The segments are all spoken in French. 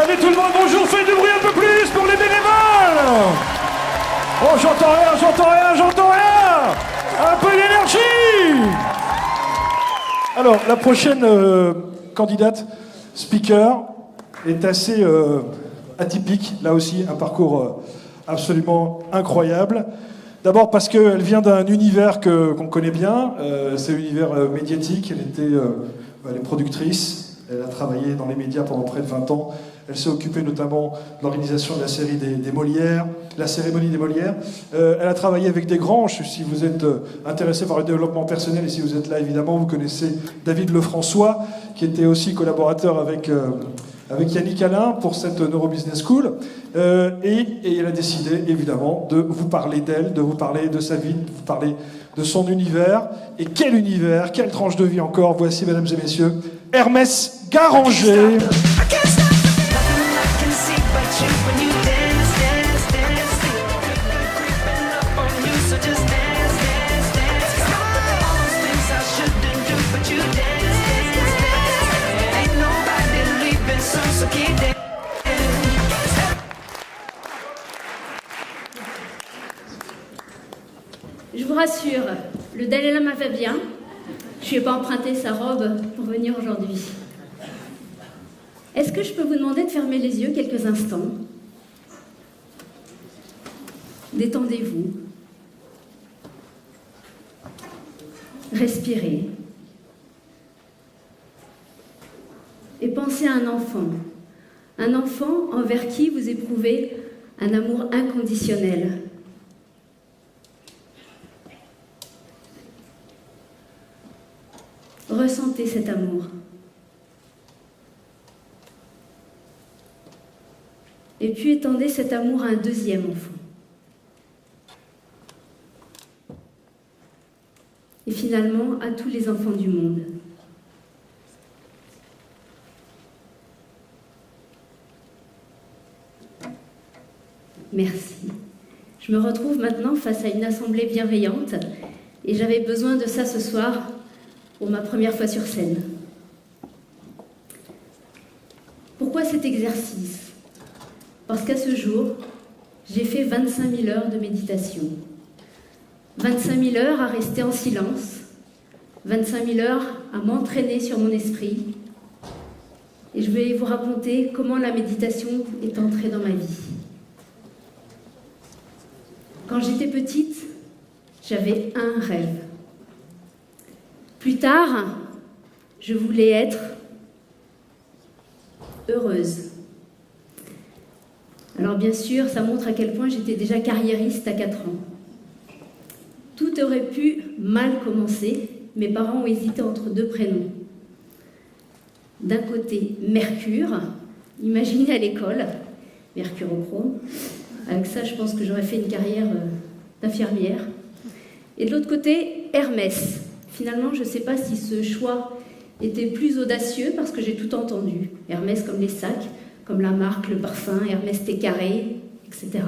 Allez tout le monde, bonjour, faites du bruit un peu plus pour les bénévoles. Oh, j'entends rien. Un peu d'énergie. Alors, la prochaine candidate, speaker, est assez atypique. Là aussi, un parcours absolument incroyable. D'abord parce qu'elle vient d'un univers qu'on connaît bien. C'est l'univers médiatique. Elle est productrice. Elle a travaillé dans les médias pendant près de 20 ans. Elle s'est occupée notamment de l'organisation de la série des Molières, la cérémonie des Molières. Elle a travaillé avec des grands. Si vous êtes intéressé par le développement personnel et si vous êtes là, évidemment, vous connaissez David Lefrançois, qui était aussi collaborateur avec Yannick Alain pour cette Neurobusiness School. Et elle a décidé, évidemment, de vous parler d'elle, de vous parler de sa vie, de vous parler de son univers. Et quel univers, quelle tranche de vie encore. Voici, mesdames et messieurs, Hermès Garanger. Je vous rassure, le Dalai Lama va bien. Je ne lui ai pas emprunté sa robe pour venir aujourd'hui. Est-ce que je peux vous demander de fermer les yeux quelques instants? Détendez-vous. Respirez. Et pensez à un enfant envers qui vous éprouvez un amour inconditionnel. Ressentez cet amour. Et puis étendez cet amour à un deuxième enfant. Et finalement à tous les enfants du monde. Merci. Je me retrouve maintenant face à une assemblée bienveillante et j'avais besoin de ça ce soir pour ma première fois sur scène. Pourquoi cet exercice? Parce qu'à ce jour, j'ai fait 25 000 heures de méditation. 25 000 heures à rester en silence, 25 000 heures à m'entraîner sur mon esprit. Et je vais vous raconter comment la méditation est entrée dans ma vie. Quand j'étais petite, j'avais un rêve. Plus tard, je voulais être heureuse. Alors bien sûr, ça montre à quel point j'étais déjà carriériste à 4 ans. Tout aurait pu mal commencer. Mes parents ont hésité entre 2 prénoms. D'un côté, Mercure, imaginez à l'école, mercurochrome. Avec ça, je pense que j'aurais fait une carrière d'infirmière. Et de l'autre côté, Hermès. Finalement, je ne sais pas si ce choix était plus audacieux parce que j'ai tout entendu. Hermès comme les sacs, comme la marque, le parfum, Hermès Thé Carré, etc.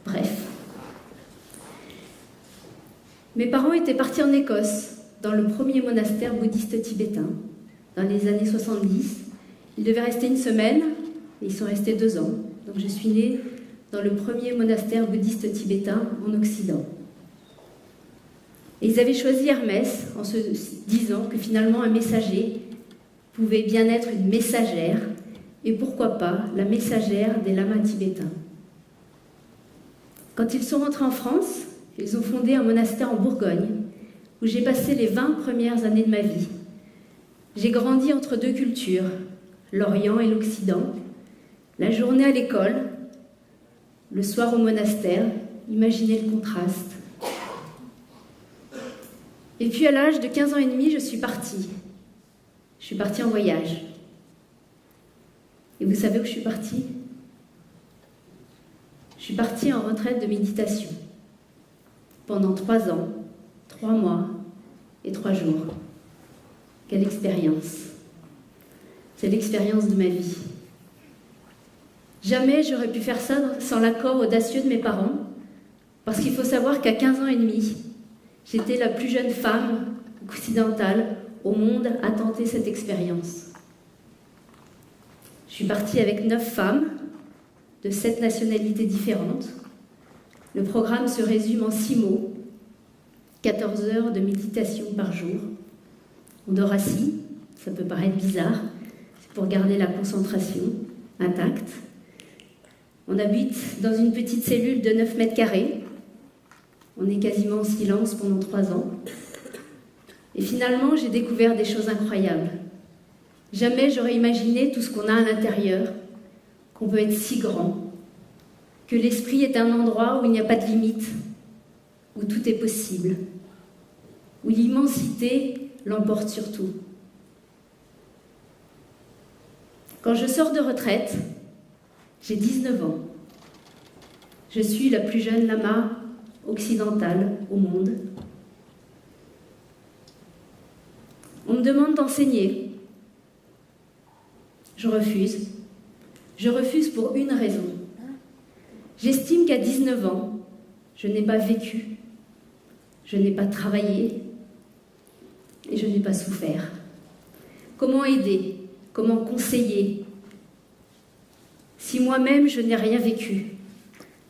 Bref. Mes parents étaient partis en Écosse, dans le premier monastère bouddhiste tibétain, dans les années 70. Ils devaient rester 1 semaine, et ils sont restés 2 ans. Donc je suis née dans le premier monastère bouddhiste tibétain en Occident. Et ils avaient choisi Hermès en se disant que finalement un messager pouvait bien être une messagère, et pourquoi pas la messagère des lamas tibétains. Quand ils sont rentrés en France, ils ont fondé un monastère en Bourgogne, où j'ai passé les 20 premières années de ma vie. J'ai grandi entre 2 cultures, l'Orient et l'Occident, la journée à l'école, le soir au monastère, imaginez le contraste. Et puis à l'âge de 15 ans et demi, je suis partie. Je suis partie en voyage. Et vous savez où je suis partie? Je suis partie en retraite de méditation. Pendant 3 ans, 3 mois et 3 jours. Quelle expérience! C'est l'expérience de ma vie. Jamais j'aurais pu faire ça sans l'accord audacieux de mes parents, parce qu'il faut savoir qu'à 15 ans et demi, j'étais la plus jeune femme occidentale au monde à tenter cette expérience. Je suis partie avec 9 femmes de 7 nationalités différentes. Le programme se résume en 6 mots. 14 heures de méditation par jour. On dort assis, ça peut paraître bizarre, c'est pour garder la concentration intacte. On habite dans une petite cellule de 9 mètres carrés. On est quasiment en silence pendant 3 ans. Et finalement, j'ai découvert des choses incroyables. Jamais j'aurais imaginé tout ce qu'on a à l'intérieur, qu'on peut être si grand, que l'esprit est un endroit où il n'y a pas de limite, où tout est possible, où l'immensité l'emporte sur tout. Quand je sors de retraite, j'ai 19 ans. Je suis la plus jeune lama occidentale au monde. On me demande d'enseigner. Je refuse. Je refuse pour une raison. J'estime qu'à 19 ans, je n'ai pas vécu, je n'ai pas travaillé et je n'ai pas souffert. Comment aider? Comment conseiller? Si moi-même je n'ai rien vécu.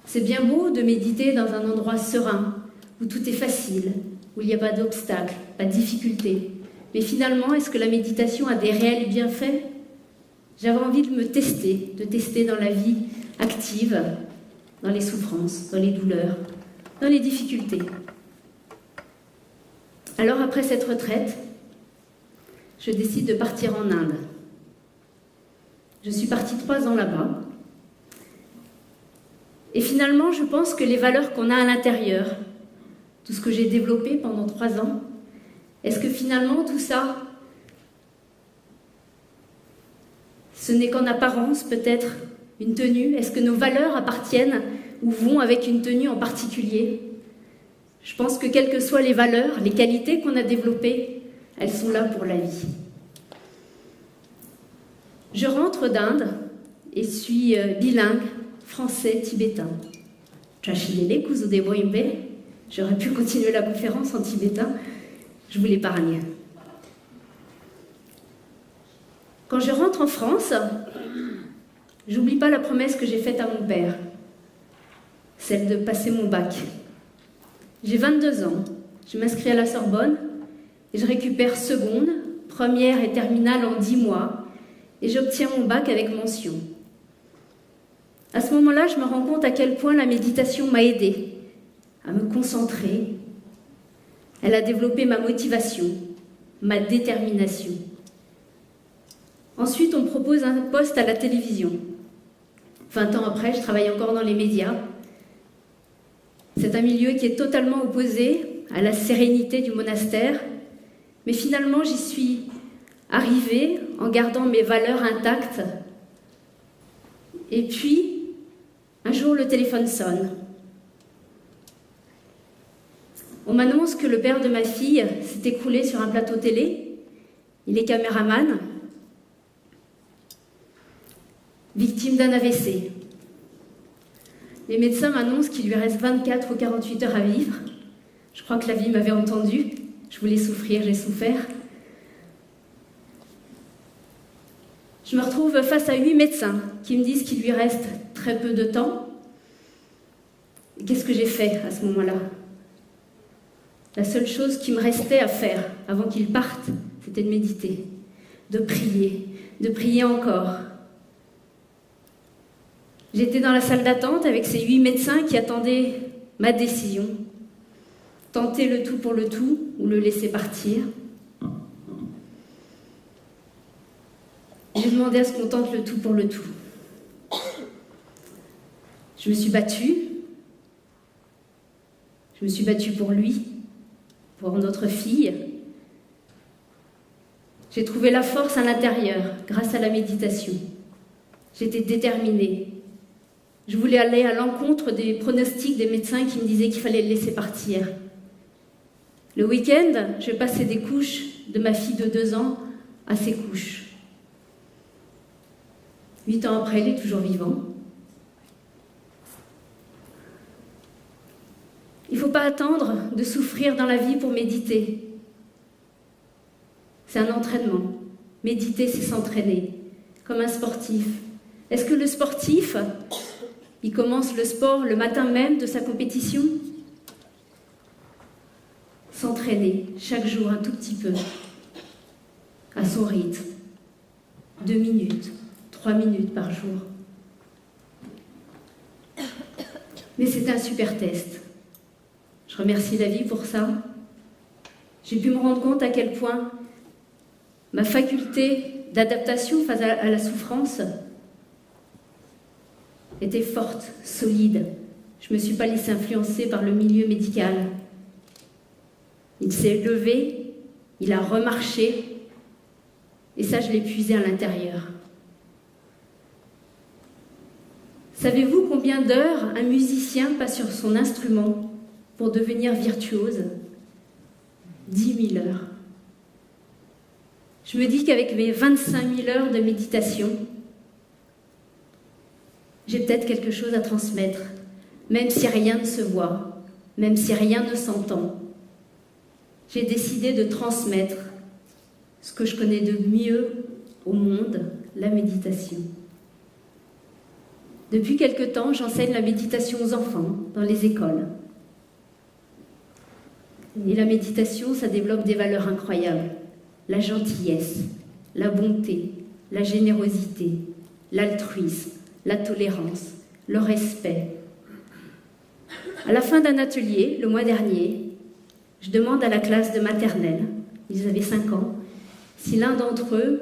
C'est bien beau de méditer dans un endroit serein, où tout est facile, où il n'y a pas d'obstacles, pas de difficultés. Mais finalement, est-ce que la méditation a des réels bienfaits? J'avais envie de me tester, dans la vie active, dans les souffrances, dans les douleurs, dans les difficultés. Alors après cette retraite, je décide de partir en Inde. Je suis partie 3 ans là-bas. Et finalement, je pense que les valeurs qu'on a à l'intérieur, tout ce que j'ai développé pendant 3 ans, est-ce que finalement tout ça, ce n'est qu'en apparence peut-être une tenue? Est-ce que nos valeurs appartiennent ou vont avec une tenue en particulier? Je pense que quelles que soient les valeurs, les qualités qu'on a développées, elles sont là pour la vie. Je rentre d'Inde et suis bilingue, français-tibétain. J'aurais pu continuer la conférence en tibétain, je vous l'épargne. Quand je rentre en France, j'oublie pas la promesse que j'ai faite à mon père, celle de passer mon bac. J'ai 22 ans, je m'inscris à la Sorbonne et je récupère seconde, première et terminale en 10 mois et j'obtiens mon bac avec mention. À ce moment-là, je me rends compte à quel point la méditation m'a aidée à me concentrer. Elle a développé ma motivation, ma détermination. Ensuite, on me propose un poste à la télévision. 20 ans après, je travaille encore dans les médias. C'est un milieu qui est totalement opposé à la sérénité du monastère, mais finalement, j'y suis arrivée en gardant mes valeurs intactes. Et puis, un jour, le téléphone sonne. On m'annonce que le père de ma fille s'est écroulé sur un plateau télé. Il est caméraman, victime d'un AVC. Les médecins m'annoncent qu'il lui reste 24 ou 48 heures à vivre. Je crois que la vie m'avait entendue. Je voulais souffrir, j'ai souffert. Je me retrouve face à 8 médecins qui me disent qu'il lui reste très peu de temps. Et qu'est-ce que j'ai fait à ce moment-là? La seule chose qui me restait à faire avant qu'il parte, c'était de méditer, de prier encore. J'étais dans la salle d'attente avec ces 8 médecins qui attendaient ma décision. Tenter le tout pour le tout ou le laisser partir. J'ai demandé à ce qu'on tente le tout pour le tout. Je me suis battue. Je me suis battue pour lui, pour notre fille. J'ai trouvé la force à l'intérieur grâce à la méditation. J'étais déterminée. Je voulais aller à l'encontre des pronostics des médecins qui me disaient qu'il fallait le laisser partir. Le week-end, je passais des couches de ma fille de 2 ans à ses couches. 8 ans après, il est toujours vivant. Il ne faut pas attendre de souffrir dans la vie pour méditer. C'est un entraînement. Méditer, c'est s'entraîner. comme un sportif. Est-ce que le sportif, il commence le sport le matin même de sa compétition? S'entraîner chaque jour un tout petit peu, à son rythme, 2 minutes, 3 minutes par jour. Mais c'est un super test. Je remercie la vie pour ça. J'ai pu me rendre compte à quel point ma faculté d'adaptation face à la souffrance était forte, solide. Je ne me suis pas laissée influencer par le milieu médical. Il s'est levé, il a remarché, et ça, je l'ai puisé à l'intérieur. Savez-vous combien d'heures un musicien passe sur son instrument pour devenir virtuose? 10 000 heures. Je me dis qu'avec mes 25 000 heures de méditation, j'ai peut-être quelque chose à transmettre, même si rien ne se voit, même si rien ne s'entend. J'ai décidé de transmettre ce que je connais de mieux au monde, la méditation. Depuis quelque temps, j'enseigne la méditation aux enfants dans les écoles. Et la méditation, ça développe des valeurs incroyables. La gentillesse, la bonté, la générosité, l'altruisme, la tolérance, le respect. À la fin d'un atelier, le mois dernier, je demande à la classe de maternelle, ils avaient 5 ans, si l'un d'entre eux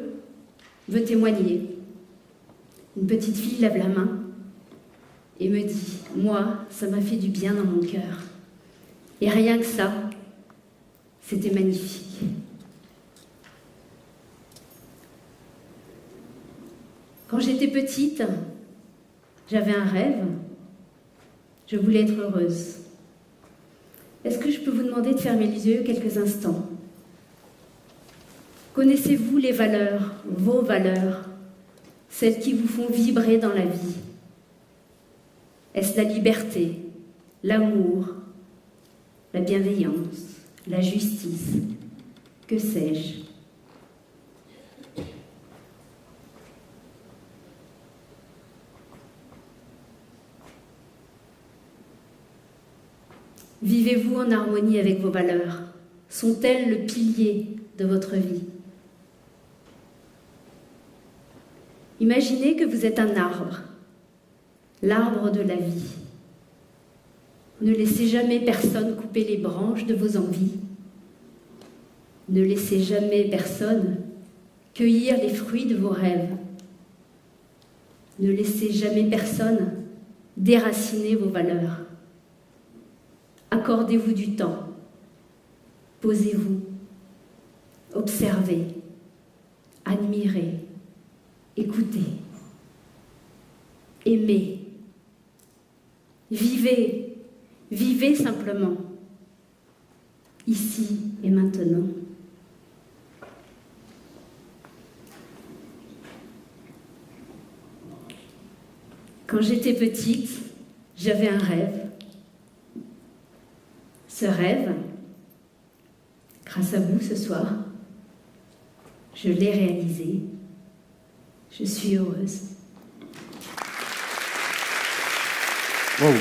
veut témoigner. Une petite fille lève la main et me dit « Moi, ça m'a fait du bien dans mon cœur. » Et rien que ça, c'était magnifique. Quand j'étais petite, j'avais un rêve. Je voulais être heureuse. Est-ce que je peux vous demander de fermer les yeux quelques instants? Connaissez-vous les valeurs, vos valeurs, celles qui vous font vibrer dans la vie? Est-ce la liberté, l'amour, la bienveillance, la justice? Que sais-je? Vivez-vous en harmonie avec vos valeurs? Sont-elles le pilier de votre vie? Imaginez que vous êtes un arbre, l'arbre de la vie. Ne laissez jamais personne couper les branches de vos envies. Ne laissez jamais personne cueillir les fruits de vos rêves. Ne laissez jamais personne déraciner vos valeurs. Accordez-vous du temps. Posez-vous. Observez. Admirez. Écoutez. Aimez. Vivez. Vivez simplement. Ici et maintenant. Quand j'étais petite, j'avais un rêve. Ce rêve, grâce à vous ce soir, je l'ai réalisé. Je suis heureuse. Wow.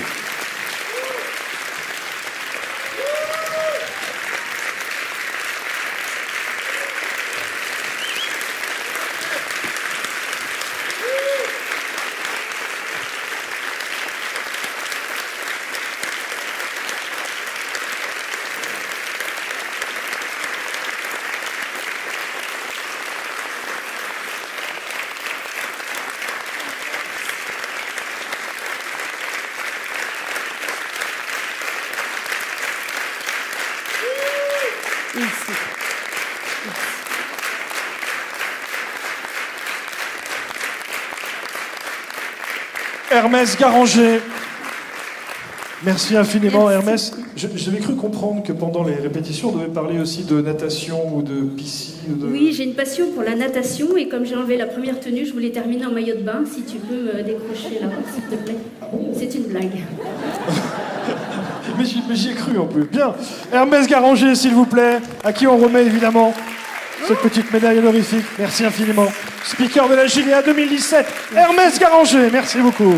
Merci. Hermès Garanger. Merci infiniment, Merci. Hermès. J'avais cru comprendre que pendant les répétitions, on devait parler aussi de natation ou de piscine. Ou de... Oui, j'ai une passion pour la natation et comme j'ai enlevé la première tenue, je voulais terminer en maillot de bain. Si tu peux me décrocher là, s'il te plaît. C'est une blague. Mais j'y ai cru en plus. Bien. Hermès Garanger, s'il vous plaît, à qui on remet évidemment cette petite médaille honorifique. Merci infiniment. speaker de la Giléa 2017, Hermès Garanger. Merci beaucoup.